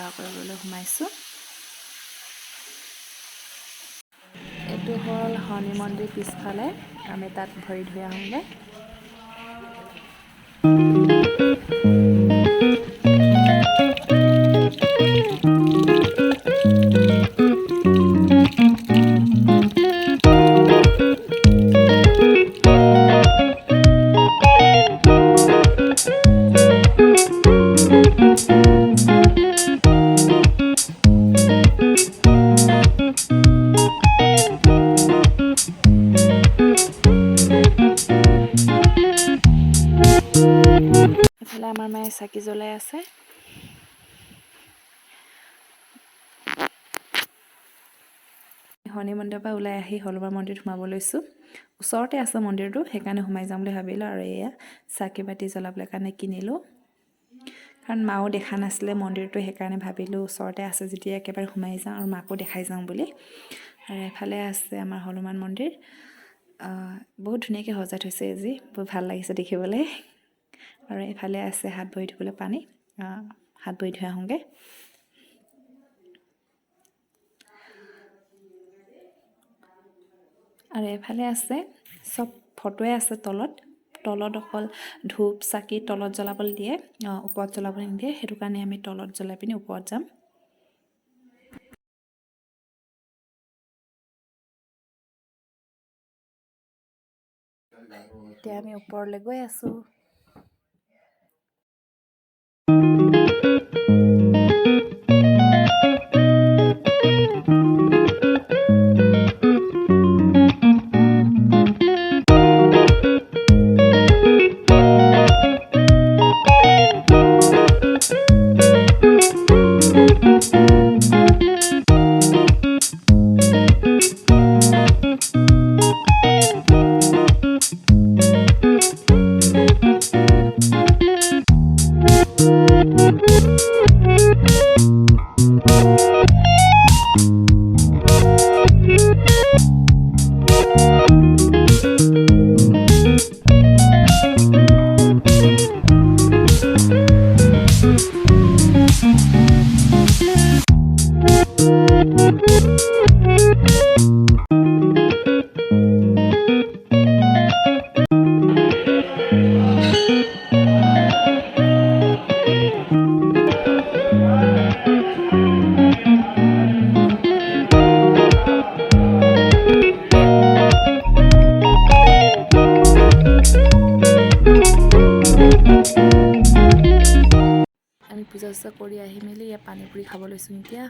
সেৱা কৰিবলৈ সোমাইছোঁ। এইটো হ'ল শনি মন্দিৰ পিছফালে, আমি তাত ভৰি ধুই আহোঁগৈ। এফালে আমাৰ মায়ে চাকি জ্বলাই আছে। শনি মন্দিৰৰ পৰা ওলাই আহি হনুমান মন্দিৰত সোমাব লৈছোঁ। ওচৰতে আছে মন্দিৰটো, সেইকাৰণে সোমাই যাম বুলি ভাবিলোঁ। আৰু এয়া চাকি বাতি জ্বলাবলৈ কাৰণে কিনিলোঁ, কাৰণ মাও দেখা নাছিলে মন্দিৰটো, সেইকাৰণে ভাবিলোঁ ওচৰতে আছে যেতিয়া একেবাৰে সোমাই যাওঁ আৰু মাকো দেখাই যাওঁ বুলি। আৰু এফালে আছে আমাৰ হনুমান মন্দিৰ। বহুত ধুনীয়াকৈ সজাই থৈছে আজি, বহুত ভাল লাগিছে দেখিবলৈ। আৰু এফালে আছে হাত ভৰি ধুবলৈ পানী, হাত ভৰি ধুই আহোঁগৈ। আৰু এফালে আছে চব ফটোৱে আছে তলত অকল ধূপ চাকি তলত জ্বলাবলৈ দিয়ে, ওপৰত জ্বলাবলৈ নিদিয়ে। সেইটো কাৰণে আমি তলত জ্বলাই পিনি ওপৰত যাম। এতিয়া আমি ওপৰলৈ গৈ আছোঁ। আমি পূজা চূজা কৰি আহি মেলি ইয়াত পানী পুৰি খাব লৈছোঁ এতিয়া।